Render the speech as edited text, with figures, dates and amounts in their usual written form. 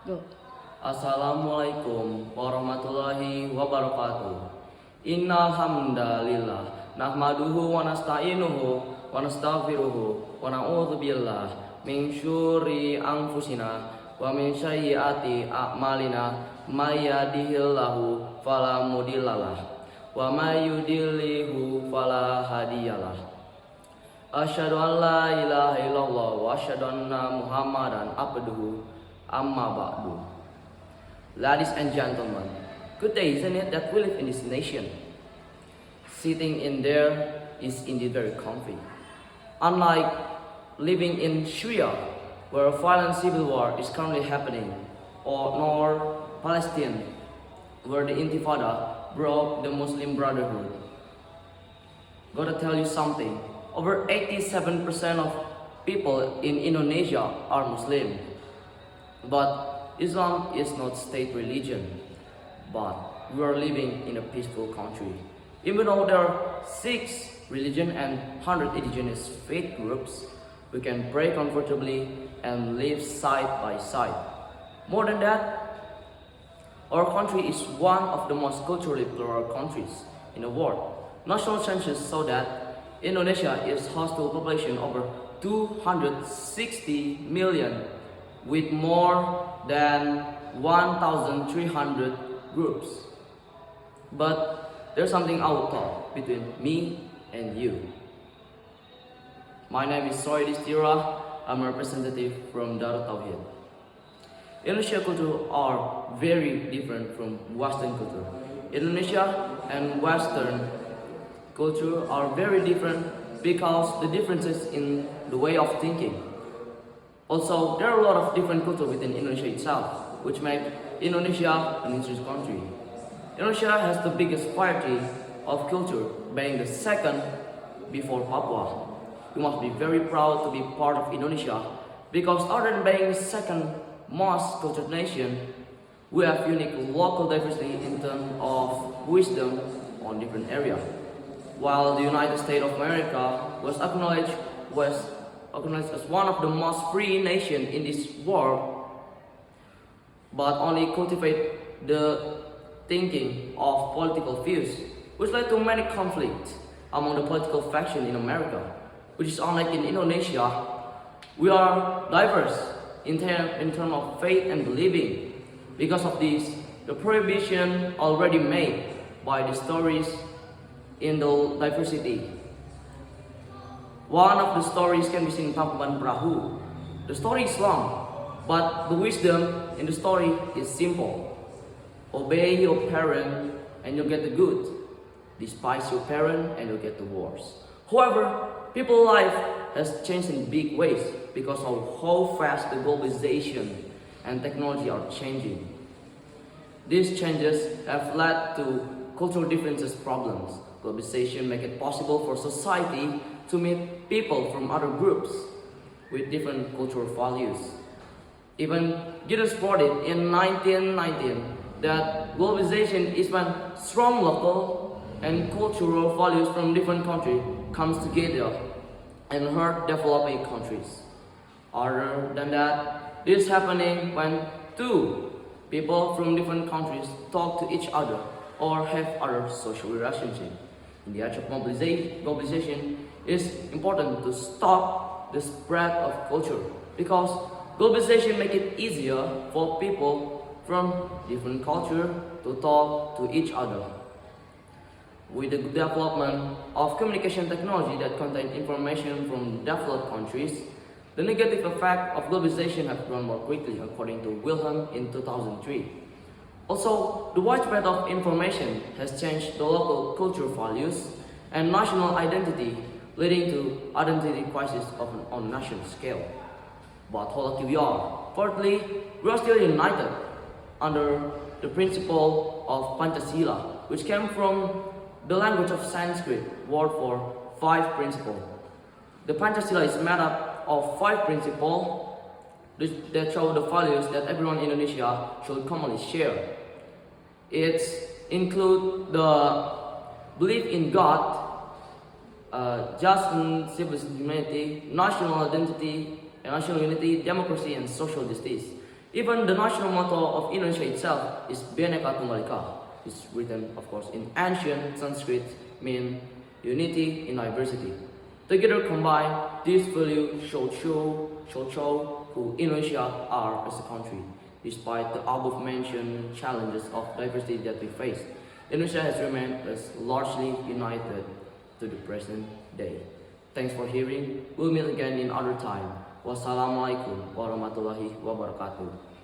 Go. Assalamualaikum warahmatullahi wabarakatuh. Innal hamdalillah nahmaduhu wa nasta'inuhu wa nastaghfiruhu wa na'udzu billah min syururi anfusina wa min sayyiati a'malina may yahdihillahu fala mudhillalah wa may yudhlilhu fala hadiyalah. Asyhadu an la ilaha illallah wa asyhadu anna Muhammadan abduhu amma ba'du. Ladies and gentlemen, good day, isn't it, that we live in this nation? Sitting in there is indeed very comfy. Unlike living in Syria, where a violent civil war is currently happening, or nor Palestine, where the Intifada broke the Muslim Brotherhood. Gotta tell you something, over 87% of people in Indonesia are Muslim. But Islam is not state religion, but we are living in a peaceful country. Even though there are 6 religion and 100 indigenous faith groups, we can pray comfortably and live side by side. More than that, our country is one of the most culturally plural countries in the world. National census show that Indonesia is host to a population over 260 million with more than 1,300 groups. But there's something I will talk between me and you. My name is Sora Yudhistira. I'm a representative from Daarut Tauhiid. Indonesia culture are very different from Western culture. Indonesia and Western culture are very different because the differences in the way of thinking. Also, there are a lot of different cultures within Indonesia itself, which make Indonesia an interesting country. Indonesia has the biggest variety of culture, being the second before Papua. We must be very proud to be part of Indonesia because other than being the second most cultured nation, we have unique local diversity in terms of wisdom on different areas. While the United States of America was acknowledged as one of the most free nations in this world, but only cultivate the thinking of political views, which led to many conflicts among the political faction in America, which is unlike in Indonesia. We are diverse in terms of faith and believing. Because of this, the prohibition already made by the stories in the diversity. One of the stories can be seen in Tangkuban Perahu. The story is long, but the wisdom in the story is simple. Obey your parent and you'll get the good. Despise your parent and you'll get the worse. However, people's life has changed in big ways because of how fast the globalization and technology are changing. These changes have led to cultural differences problems. Globalization makes it possible for society to meet people from other groups with different cultural values. Even Gideon reported in 1919 that globalization is when strong local and cultural values from different countries comes together and hurt developing countries. Other than that, this is happening when 2 people from different countries talk to each other or have other social relationships. In the age of globalization, it is important to stop the spread of culture because globalization makes it easier for people from different cultures to talk to each other. With the development of communication technology that contain information from developed countries, the negative effect of globalization have grown more quickly, according to Wilhelm in 2003. Also, the widespread of information has changed the local cultural values and national identity, leading to identity crisis on national scale. But how lucky we are. Fourthly, we are still united under the principle of Pancasila, which came from the language of Sanskrit, word for 5 principles. The Pancasila is made up of 5 principles that show the values that everyone in Indonesia should commonly share. It includes the belief in God, just and civil humanity, national identity, national unity, democracy, and social justice. Even the national motto of Indonesia itself is Bhinneka Tunggal Ika. It's written, of course, in ancient Sanskrit, mean unity in diversity. Together combined, these values show who Indonesia are as a country. Despite the above-mentioned challenges of diversity that we face, Indonesia has remained as largely united to the present day. Thanks for hearing. We'll meet again in other time. Wassalamualaikum warahmatullahi wabarakatuh.